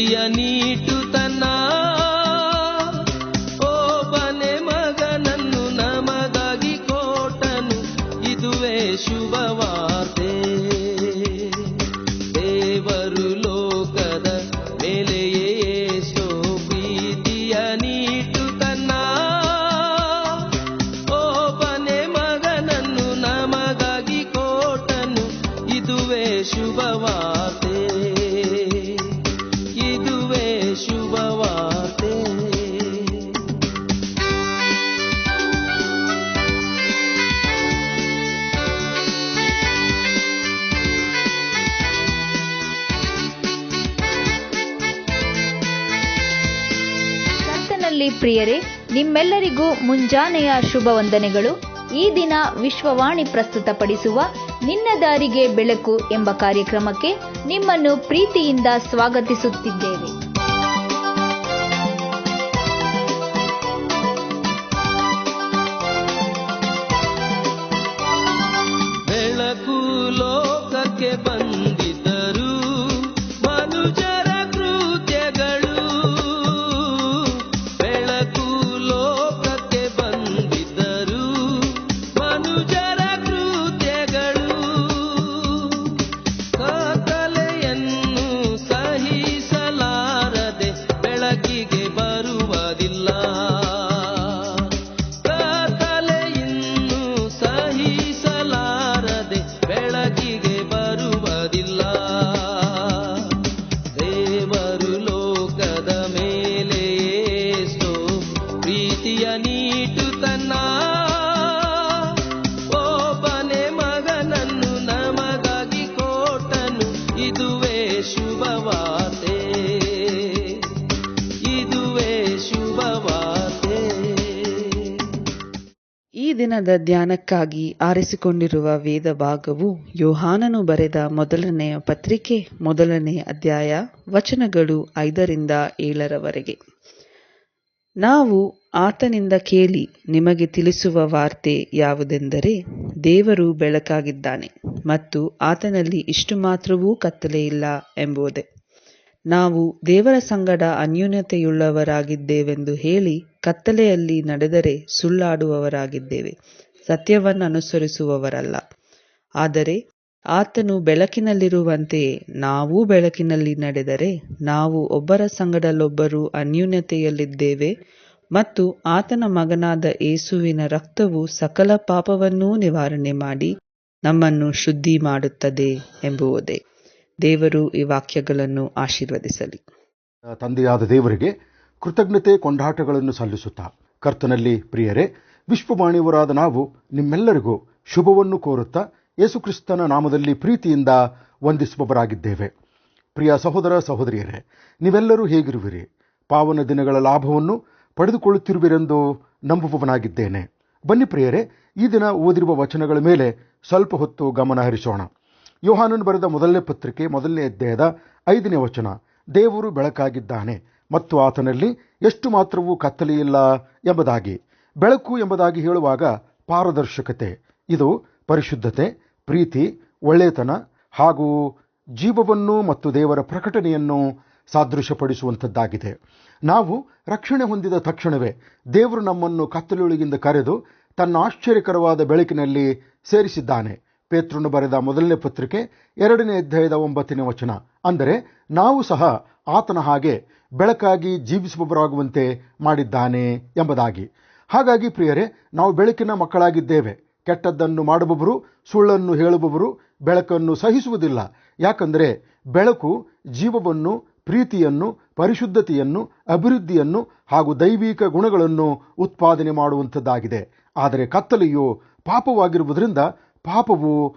ಪ್ರೀತಿಯ ನೀಟುತನ ಒಬ್ಬನೇ ಮಗನನ್ನು ನಮಗಾಗಿ ಕೊಟ್ಟನು. ಇದುವೇ ಶುಭವಾರ್ತೆ. ದೇವರು ಲೋಕದ ಮೇಲೆಯೇ ಎಷ್ಟೋ ಪ್ರೀತಿಯ ನೀಟುತನ ಒಬ್ಬನೇ ಮಗನನ್ನು ನಮಗಾಗಿ ಕೊಟ್ಟನು. ಇದುವೇ ಶುಭವಾರ್ತೆ. ಇದುವೇ ಶುಭವಾರ್ತೆ. ಕರ್ತನಲ್ಲಿ ಪ್ರಿಯರೇ, ನಿಮ್ಮೆಲ್ಲರಿಗೂ ಮುಂಜಾನೆಯ ಶುಭ ವಂದನೆಗಳು. ಈ ದಿನ ವಿಶ್ವವಾಣಿ ಪ್ರಸ್ತುತಪಡಿಸುವ ನಿನ್ನ ದಾರಿಗೆ ಬೆಳಕು ಎಂಬ ಕಾರ್ಯಕ್ರಮಕ್ಕೆ ನಿಮ್ಮನ್ನು ಪ್ರೀತಿಯಿಂದ ಸ್ವಾಗತಿಸುತ್ತಿದ್ದೇವೆ. ಬೆಳಕು ಲೋಕಕ್ಕೆ ಬಂದಿದ್ದರು ಮನುಜರ ಕೃತ್ಯಗಳು. ಬೆಳಕು ಲೋಕಕ್ಕೆ ಬಂದಿದ್ದರು ಮನುಜರ ಕೃತ್ಯಗಳು. ಕತ್ತಲೆಯನ್ನು ಸಹಿಸಲಾರದೆ ಬೆಳಕಿಗೆ ಬರುವುದಿಲ್ಲ. ಕತ್ತಲೆಯನ್ನು ಸಹಿಸಲಾರದೆ ಬೆಳಕಿಗೆ ಬರುವುದಿಲ್ಲ. ದೇವರು ಲೋಕದ ಮೇಲೆ ಎಷ್ಟೋ ಪ್ರೀತಿಯ ನೀಟುತನ ಒಬ್ಬನೇ ಮಗನನ್ನು ನಮಗಾಗಿ ಕೊಟ್ಟನು. ಇದುವೇ ಶುಭವಾರ್ತೆ. ಇದುವೇ ಶುಭವಾರ್ತೆ. ಈ ದಿನದ ಧ್ಯಾನಕ್ಕಾಗಿ ಆರಿಸಿಕೊಂಡಿರುವ ವೇದ ಭಾಗವು ಯೋಹಾನನು ಬರೆದ ಮೊದಲನೆಯ ಪತ್ರಿಕೆ 1ನೇ ಅಧ್ಯಾಯ ವಚನಗಳು 5-7. ನಾವು ಆತನಿಂದ ಕೇಳಿ ನಿಮಗೆ ತಿಳಿಸುವ ವಾರ್ತೆ ಯಾವುದೆಂದರೆ, ದೇವರು ಬೆಳಕಾಗಿದ್ದಾನೆ ಮತ್ತು ಆತನಲ್ಲಿ ಇಷ್ಟು ಮಾತ್ರವೂ ಕತ್ತಲೆಯಿಲ್ಲ ಎಂಬುದೇ. ನಾವು ದೇವರ ಸಂಗಡ ಅನ್ಯೋನ್ಯತೆಯುಳ್ಳವರಾಗಿದ್ದೇವೆಂದು ಹೇಳಿ ಕತ್ತಲೆಯಲ್ಲಿ ನಡೆದರೆ ಸುಳ್ಳಾಡುವವರಾಗಿದ್ದೇವೆ, ಸತ್ಯವನ್ನು ಅನುಸರಿಸುವವರಲ್ಲ. ಆದರೆ ಆತನು ಬೆಳಕಿನಲ್ಲಿರುವಂತೆಯೇ ನಾವೂ ಬೆಳಕಿನಲ್ಲಿ ನಡೆದರೆ ನಾವು ಒಬ್ಬರ ಸಂಗಡಲೊಬ್ಬರು ಅನ್ಯೋನ್ಯತೆಯಲ್ಲಿದ್ದೇವೆ ಮತ್ತು ಆತನ ಮಗನಾದ ಯೇಸುವಿನ ರಕ್ತವು ಸಕಲ ಪಾಪವನ್ನೂ ನಿವಾರಣೆ ಮಾಡಿ ನಮ್ಮನ್ನು ಶುದ್ಧಿ ಮಾಡುತ್ತದೆ ಎಂಬುದೇ. ದೇವರು ಈ ವಾಕ್ಯಗಳನ್ನು ಆಶೀರ್ವದಿಸಲಿ. ತಂದೆಯಾದ ದೇವರಿಗೆ ಕೃತಜ್ಞತೆ ಕೊಂಡಾಟಗಳನ್ನು ಸಲ್ಲಿಸುತ್ತಾ, ಕರ್ತನಲ್ಲಿ ಪ್ರಿಯರೇ, ವಿಶ್ವವಾಣಿಯವರಾದ ನಾವು ನಿಮ್ಮೆಲ್ಲರಿಗೂ ಶುಭವನ್ನು ಕೋರುತ್ತಾ ಯೇಸುಕ್ರಿಸ್ತನ ನಾಮದಲ್ಲಿ ಪ್ರೀತಿಯಿಂದ ವಂದಿಸುವವರಾಗಿದ್ದೇವೆ. ಪ್ರಿಯ ಸಹೋದರ ಸಹೋದರಿಯರೇ, ನೀವೆಲ್ಲರೂ ಹೇಗಿರುವಿರಿ? ಪಾವನ ದಿನಗಳ ಲಾಭವನ್ನು ಪಡೆದುಕೊಳ್ಳುತ್ತಿರುವಿರೆಂದು ನಂಬುವವನಾಗಿದ್ದೇನೆ. ಬನ್ನಿ ಪ್ರಿಯರೇ, ಈ ದಿನ ಓದಿರುವ ವಚನಗಳ ಮೇಲೆ ಸ್ವಲ್ಪ ಹೊತ್ತು ಗಮನ ಹರಿಸೋಣ. ಯೋಹಾನನು ಬರೆದ ಮೊದಲನೇ ಪತ್ರಿಕೆ 1ನೇ ಅಧ್ಯಾಯದ 5ನೇ ವಚನ, ದೇವರು ಬೆಳಕಾಗಿದ್ದಾನೆ ಮತ್ತು ಆತನಲ್ಲಿ ಎಷ್ಟು ಮಾತ್ರವೂ ಕತ್ತಲೆಯಿಲ್ಲ ಎಂಬುದಾಗಿ. ಬೆಳಕು ಎಂಬುದಾಗಿ ಹೇಳುವಾಗ ಪಾರದರ್ಶಕತೆ, ಇದು ಪರಿಶುದ್ಧತೆ, ಪ್ರೀತಿ, ಒಳ್ಳೆಯತನ ಹಾಗೂ ಜೀವವನ್ನು ಮತ್ತು ದೇವರ ಪ್ರಕಟಣೆಯನ್ನು ಸಾದೃಶ್ಯಪಡಿಸುವಂಥದ್ದಾಗಿದೆ. ನಾವು ರಕ್ಷಣೆ ಹೊಂದಿದ ತಕ್ಷಣವೇ ದೇವರು ನಮ್ಮನ್ನು ಕತ್ತಲೆಯೊಳಗಿಂದ ಕರೆದು ತನ್ನ ಆಶ್ಚರ್ಯಕರವಾದ ಬೆಳಕಿನಲ್ಲಿ ಸೇರಿಸಿದ್ದಾನೆ. ಪೇತ್ರನು ಬರೆದ ಮೊದಲನೇ ಪತ್ರಿಕೆ 2ನೇ ಅಧ್ಯಾಯದ 9ನೇ ವಚನ, ಅಂದರೆ ನಾವು ಸಹ ಆತನ ಹಾಗೆ ಬೆಳಕಾಗಿ ಜೀವಿಸುವವರಾಗುವಂತೆ ಮಾಡಿದ್ದಾನೆ ಎಂಬುದಾಗಿ. ಹಾಗಾಗಿ ಪ್ರಿಯರೇ, ನಾವು ಬೆಳಕಿನ ಮಕ್ಕಳಾಗಿದ್ದೇವೆ. ಕೆಟ್ಟದ್ದನ್ನು ಮಾಡುವವರು, ಸುಳ್ಳನ್ನು ಹೇಳುವವರು ಬೆಳಕನ್ನು ಸಹಿಸುವುದಿಲ್ಲ. ಯಾಕಂದರೆ ಬೆಳಕು ಜೀವವನ್ನು, ಪ್ರೀತಿಯನ್ನು, ಪರಿಶುದ್ಧತೆಯನ್ನು, ಅಭಿವೃದ್ಧಿಯನ್ನು ಹಾಗೂ ದೈವಿಕ ಗುಣಗಳನ್ನು ಉತ್ಪಾದನೆ ಮಾಡುವಂಥದ್ದಾಗಿದೆ. ಆದರೆ ಕತ್ತಲೆಯು ಪಾಪವಾಗಿರುವುದರಿಂದ ಪಾಪವು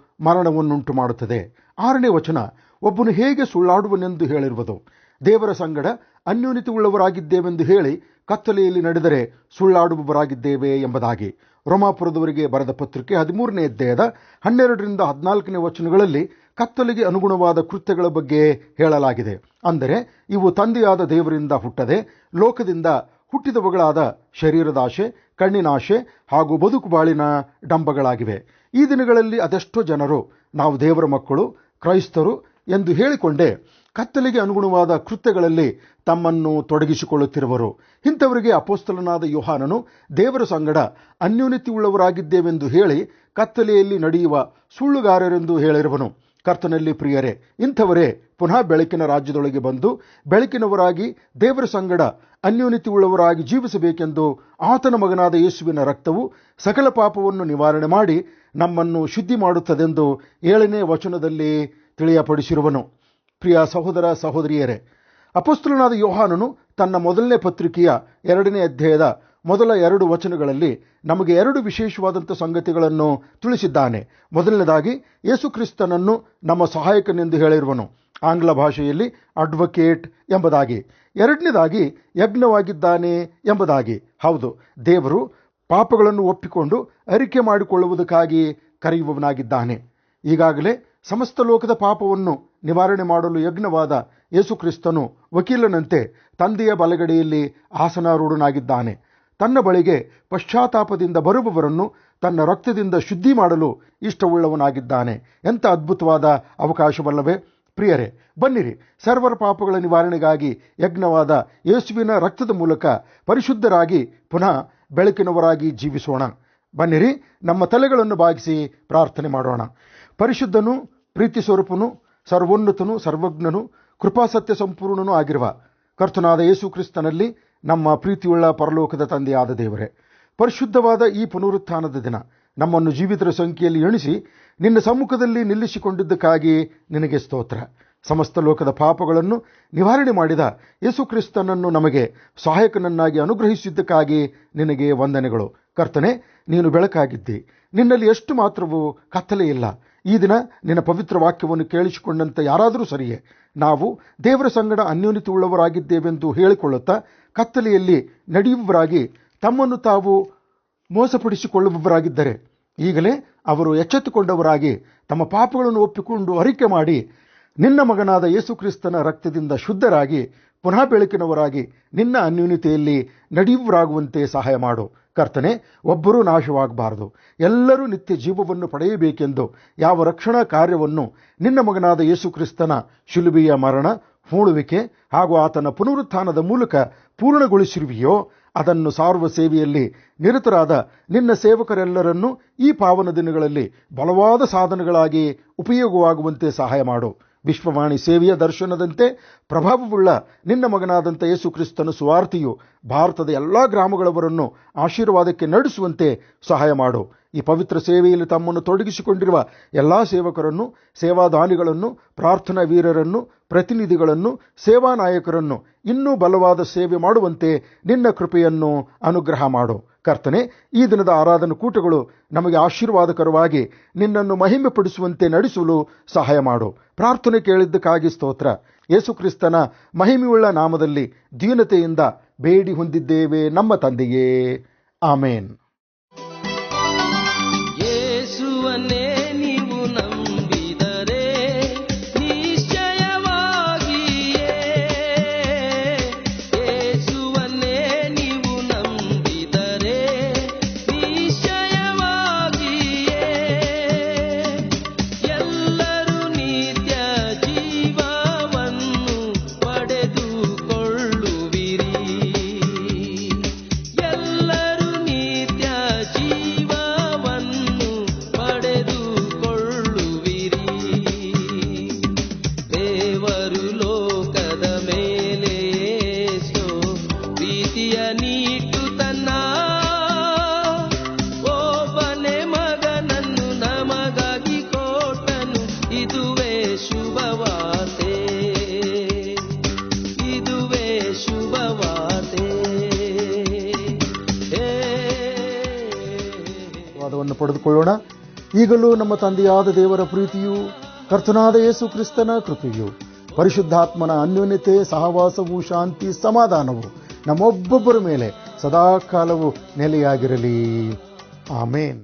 ಮರಣವನ್ನುಂಟು ಮಾಡುತ್ತದೆ. 6ನೇ ವಚನ, ಒಬ್ಬನು ಹೇಗೆ ಸುಳ್ಳಾಡುವನೆಂದು ಹೇಳಿರುವುದು. ದೇವರ ಸಂಗಡ ಅನ್ಯೋನ್ಯತೆ ಉಳ್ಳವರಾಗಿದ್ದೇವೆಂದು ಹೇಳಿ ಕತ್ತಲೆಯಲ್ಲಿ ನಡೆದರೆ ಸುಳ್ಳಾಡುವವರಾಗಿದ್ದೇವೆ ಎಂಬುದಾಗಿ. ರೋಮಾಪುರದವರಿಗೆ ಬರೆದ ಪತ್ರಿಕೆ 13ನೇ ಅಧ್ಯಾಯದ 12-14 ವಚನಗಳಲ್ಲಿ ಕತ್ತಲೆಗೆ ಅನುಗುಣವಾದ ಕೃತ್ಯಗಳ ಬಗ್ಗೆ ಹೇಳಲಾಗಿದೆ. ಅಂದರೆ ಇವು ತಂದೆಯಾದ ದೇವರಿಂದ ಹುಟ್ಟದೆ ಲೋಕದಿಂದ ಹುಟ್ಟಿದವುಗಳಾದ ಶರೀರದಾಶೆ, ಕಣ್ಣಿನಾಶೆ ಹಾಗೂ ಬದುಕು ಬಾಳಿನ ಡಂಬಗಳಾಗಿವೆ. ಈ ದಿನಗಳಲ್ಲಿ ಅದೆಷ್ಟೋ ಜನರು ನಾವು ದೇವರ ಮಕ್ಕಳು, ಕ್ರೈಸ್ತರು ಎಂದು ಹೇಳಿಕೊಂಡೇ ಕತ್ತಲೆಗೆ ಅನುಗುಣವಾದ ಕೃತ್ಯಗಳಲ್ಲಿ ತಮ್ಮನ್ನು ತೊಡಗಿಸಿಕೊಳ್ಳುತ್ತಿರುವರು. ಇಂಥವರಿಗೆ ಅಪೊಸ್ತಲನಾದ ಯೋಹಾನನು ದೇವರ ಸಂಗಡ ಅನ್ಯೋನ್ಯತೆಯುಳ್ಳವರಾಗಿದ್ದೇವೆಂದು ಹೇಳಿ ಕತ್ತಲೆಯಲ್ಲಿ ನಡೆಯುವ ಸುಳ್ಳುಗಾರರೆಂದು ಹೇಳಿರುವನು. ಕರ್ತನಲ್ಲಿ ಪ್ರಿಯರೇ, ಇಂಥವರೇ ಪುನಃ ಬೆಳಕಿನ ರಾಜ್ಯದೊಳಗೆ ಬಂದು ಬೆಳಕಿನವರಾಗಿ ದೇವರ ಸಂಗಡ ಅನ್ಯೋನ್ಯತೆಯುಳ್ಳವರಾಗಿ ಜೀವಿಸಬೇಕೆಂದು ಆತನ ಮಗನಾದ ಯೇಸುವಿನ ರಕ್ತವು ಸಕಲ ಪಾಪವನ್ನು ನಿವಾರಣೆ ಮಾಡಿ ನಮ್ಮನ್ನು ಶುದ್ಧಿ ಮಾಡುತ್ತದೆಂದು 7ನೇ ವಚನದಲ್ಲಿ ತಿಳಿಯಪಡಿಸಿರುವನು. ಪ್ರಿಯ ಸಹೋದರ ಸಹೋದರಿಯರೇ, ಅಪೊಸ್ತಲನಾದ ಯೋಹಾನನು ತನ್ನ ಮೊದಲನೇ ಪತ್ರಿಕೆಯ 2ನೇ ಅಧ್ಯಾಯದ ಮೊದಲ 2 ವಚನಗಳಲ್ಲಿ ನಮಗೆ 2 ವಿಶೇಷವಾದಂಥ ಸಂಗತಿಗಳನ್ನು ತಿಳಿಸಿದ್ದಾನೆ. ಮೊದಲನೇದಾಗಿ ಯೇಸು ಕ್ರಿಸ್ತನನ್ನು ನಮ್ಮ ಸಹಾಯಕನೆಂದು ಹೇಳಿರುವನು, ಆಂಗ್ಲ ಭಾಷೆಯಲ್ಲಿ ಅಡ್ವೊಕೇಟ್ ಎಂಬುದಾಗಿ. ಎರಡನೇದಾಗಿ ಯಜ್ಞವಾಗಿದ್ದಾನೆ ಎಂಬುದಾಗಿ. ಹೌದು, ದೇವರು ಪಾಪಗಳನ್ನು ಒಪ್ಪಿಕೊಂಡು ಅರಿಕೆ ಮಾಡಿಕೊಳ್ಳುವುದಕ್ಕಾಗಿ ಕರೆಯುವವನಾಗಿದ್ದಾನೆ. ಈಗಾಗಲೇ ಸಮಸ್ತ ಲೋಕದ ಪಾಪವನ್ನು ನಿವಾರಣೆ ಮಾಡಲು ಯಜ್ಞವಾದ ಯೇಸು ಕ್ರಿಸ್ತನು ವಕೀಲನಂತೆ ತಂದೆಯ ಬಲಗಡೆಯಲ್ಲಿ ಆಸನಾರೂಢನಾಗಿದ್ದಾನೆ. ತನ್ನ ಬಳಿಗೆ ಪಶ್ಚಾತ್ತಾಪದಿಂದ ಬರುವವರನ್ನು ತನ್ನ ರಕ್ತದಿಂದ ಶುದ್ಧಿ ಮಾಡಲು ಇಷ್ಟವುಳ್ಳವನಾಗಿದ್ದಾನೆ. ಎಂಥ ಅದ್ಭುತವಾದ ಅವಕಾಶವಲ್ಲವೇ ಪ್ರಿಯರೇ? ಬನ್ನಿರಿ, ಸರ್ವರ ಪಾಪಗಳ ನಿವಾರಣೆಗಾಗಿ ಯಜ್ಞವಾದ ಯೇಸುವಿನ ರಕ್ತದ ಮೂಲಕ ಪರಿಶುದ್ಧರಾಗಿ ಪುನಃ ಬೆಳಕಿನವರಾಗಿ ಜೀವಿಸೋಣ. ಬನ್ನಿರಿ, ನಮ್ಮ ತಲೆಗಳನ್ನು ಬಾಗಿಸಿ ಪ್ರಾರ್ಥನೆ ಮಾಡೋಣ. ಪರಿಶುದ್ಧನು, ಪ್ರೀತಿ ಸ್ವರೂಪನು, ಸರ್ವೋನ್ನತನು, ಸರ್ವಜ್ಞನು, ಕೃಪಾಸತ್ಯ ಸಂಪೂರ್ಣನೂ ಆಗಿರುವ ಕರ್ತನಾದ ಯೇಸು ಕ್ರಿಸ್ತನಲ್ಲಿ ನಮ್ಮ ಪ್ರೀತಿಯುಳ್ಳ ಪರಲೋಕದ ತಂದೆಯಾದ ದೇವರೇ, ಪರಿಶುದ್ಧವಾದ ಈ ಪುನರುತ್ಥಾನದ ದಿನ ನಮ್ಮನ್ನು ಜೀವಿತರ ಸಂಖ್ಯೆಯಲ್ಲಿ ಎಣಿಸಿ ನಿನ್ನ ಸಮ್ಮುಖದಲ್ಲಿ ನಿಲ್ಲಿಸಿಕೊಂಡಿದ್ದಕ್ಕಾಗಿ ನಿನಗೆ ಸ್ತೋತ್ರ. ಸಮಸ್ತ ಲೋಕದ ಪಾಪಗಳನ್ನು ನಿವಾರಣೆ ಮಾಡಿದ ಯೇಸು ಕ್ರಿಸ್ತನನ್ನು ನಮಗೆ ಸಹಾಯಕನನ್ನಾಗಿ ಅನುಗ್ರಹಿಸಿದ್ದಕ್ಕಾಗಿ ನಿನಗೆ ವಂದನೆಗಳು. ಕರ್ತನೆ, ನೀನು ಬೆಳಕಾಗಿದ್ದಿ, ನಿನ್ನಲ್ಲಿ ಎಷ್ಟು ಮಾತ್ರವೂ ಕತ್ತಲೆ ಇಲ್ಲ. ಈ ದಿನ ನಿನ್ನ ಪವಿತ್ರ ವಾಕ್ಯವನ್ನು ಕೇಳಿಸಿಕೊಂಡಂಥ ಯಾರಾದರೂ ಸರಿಯೇ, ನಾವು ದೇವರ ಸಂಗಡ ಅನ್ಯೋನ್ಯತೆಯುಳ್ಳವರಾಗಿದ್ದೇವೆಂದು ಹೇಳಿಕೊಳ್ಳುತ್ತಾ ಕತ್ತಲೆಯಲ್ಲಿ ನಡೆಯುವವರಾಗಿ ತಮ್ಮನ್ನು ತಾವು ಮೋಸಪಡಿಸಿಕೊಳ್ಳುವವರಾಗಿದ್ದರೆ ಈಗಲೇ ಅವರು ಎಚ್ಚೆತ್ತುಕೊಂಡವರಾಗಿ ತಮ್ಮ ಪಾಪಗಳನ್ನು ಒಪ್ಪಿಕೊಂಡು ಅರಿಕೆ ಮಾಡಿ ನಿನ್ನ ಮಗನಾದ ಯೇಸು ಕ್ರಿಸ್ತನ ರಕ್ತದಿಂದ ಶುದ್ಧರಾಗಿ ಪುನಃ ಬೆಳಕಿನವರಾಗಿ ನಿನ್ನ ಅನ್ಯೋನ್ಯತೆಯಲ್ಲಿ ನಡೆಯುವರಾಗುವಂತೆ ಸಹಾಯ ಮಾಡು. ಕರ್ತನೆ, ಒಬ್ಬರೂ ನಾಶವಾಗಬಾರದು, ಎಲ್ಲರೂ ನಿತ್ಯ ಜೀವವನ್ನು ಪಡೆಯಬೇಕೆಂದು ಯಾವ ರಕ್ಷಣಾ ಕಾರ್ಯವನ್ನು ನಿನ್ನ ಮಗನಾದ ಯೇಸು ಕ್ರಿಸ್ತನ ಶಿಲುಬೆಯ ಮರಣ, ಹೂಳುವಿಕೆ ಹಾಗೂ ಆತನ ಪುನರುತ್ಥಾನದ ಮೂಲಕ ಪೂರ್ಣಗೊಳಿಸಿರುವೆಯೋ ಅದನ್ನು ಸಾರುವ ಸೇವೆಯಲ್ಲಿ ನಿರತರಾದ ನಿನ್ನ ಸೇವಕರೆಲ್ಲರನ್ನೂ ಈ ಪಾವನ ದಿನಗಳಲ್ಲಿ ಬಲವಾದ ಸಾಧನಗಳಾಗಿ ಉಪಯೋಗವಾಗುವಂತೆ ಸಹಾಯ ಮಾಡು. ವಿಶ್ವವಾಣಿ ಸೇವೆಯ ದರ್ಶನದಂತೆ ಪ್ರಭಾವವುಳ್ಳ ನಿನ್ನ ಮಗನಾದಂಥ ಯೇಸು ಕ್ರಿಸ್ತನ ಸುವಾರ್ತೆಯು ಭಾರತದ ಎಲ್ಲ ಗ್ರಾಮಗಳವರನ್ನು ಆಶೀರ್ವಾದಕ್ಕೆ ನಡೆಸುವಂತೆ ಸಹಾಯ ಮಾಡು. ಈ ಪವಿತ್ರ ಸೇವೆಯಲ್ಲಿ ತಮ್ಮನ್ನು ತೊಡಗಿಸಿಕೊಂಡಿರುವ ಎಲ್ಲ ಸೇವಕರನ್ನು, ಸೇವಾದಾನಿಗಳನ್ನು, ಪ್ರಾರ್ಥನಾ ವೀರರನ್ನು, ಪ್ರತಿನಿಧಿಗಳನ್ನು, ಸೇವಾ ನಾಯಕರನ್ನು ಇನ್ನೂ ಬಲವಾದ ಸೇವೆ ಮಾಡುವಂತೆ ನಿನ್ನ ಕೃಪೆಯನ್ನು ಅನುಗ್ರಹ ಮಾಡು. ಕರ್ತನೆ, ಈ ದಿನದ ಆರಾಧನಾ ಕೂಟಗಳು ನಮಗೆ ಆಶೀರ್ವಾದಕರವಾಗಿ ನಿನ್ನನ್ನು ಮಹಿಮೆಪಡಿಸುವಂತೆ ನಡೆಸಲು ಸಹಾಯ ಮಾಡು. ಪ್ರಾರ್ಥನೆ ಕೇಳಿದ್ದಕ್ಕಾಗಿ ಸ್ತೋತ್ರ. ಯೇಸು ಕ್ರಿಸ್ತನ ಮಹಿಮೆಯುಳ್ಳ ನಾಮದಲ್ಲಿ ದೀನತೆಯಿಂದ ಬೇಡಿ ಹೊಂದಿದ್ದೇವೆ ನಮ್ಮ ತಂದೆಯೇ, ಆಮೇನ್. ಯೇಸುವನ್ನೇ ನೀವು ನಂಬಿದರೆ ನಿಶ್ಚಯವಾಗಿಯೇ, ಯೇಸುವನ್ನೇ ನೀವು ನಂಬಿದರೆ ನಿಶ್ಚಯವಾಗಿಯೇ ಎಲ್ಲರೂ ನಿತ್ಯ ಜೀವವನ್ನು ಪಡೆದುಕೊಳ್ಳುವಿರಿ. ಎಲ್ಲರೂ ನಿತ್ಯ ಜೀವವನ್ನು ಪಡೆದುಕೊಳ್ಳುವಿರಿ. ದೇವರು ಲೋಕದ ಮೇಲೆ ಎಷ್ಟೋ ಪ್ರೀತಿಯ ನೀಟ್ಟು ತನ್ನ ಒಬ್ಬನೇ ಮಗನನ್ನು ನಮಗಾಗಿ ಕೊಟ್ಟನು. ಇದುವೇ ಶುಭವಾರ್ತೆ, ಇದುವೇ ಶುಭವಾರ್ತೆ. ಆಶೀರ್ವಾದವನ್ನು ಪಡೆದುಕೊಳ್ಳೋಣ. ಈಗಲೂ ನಮ್ಮ ತಂದೆಯಾದ ದೇವರ ಪ್ರೀತಿಯು, ಕರ್ತನಾದ ಯೇಸು ಕ್ರಿಸ್ತನ ಕೃಪೆಯು, ಪರಿಶುದ್ಧಾತ್ಮನ ಅನ್ಯೋನ್ಯತೆ, ಸಹವಾಸವು, ಶಾಂತಿ, ಸಮಾಧಾನವು ನಮ್ಮೊಬ್ಬೊಬ್ಬರ ಮೇಲೆ ಸದಾಕಾಲವು ನೆಲೆಯಾಗಿರಲಿ. ಆಮೇನ್.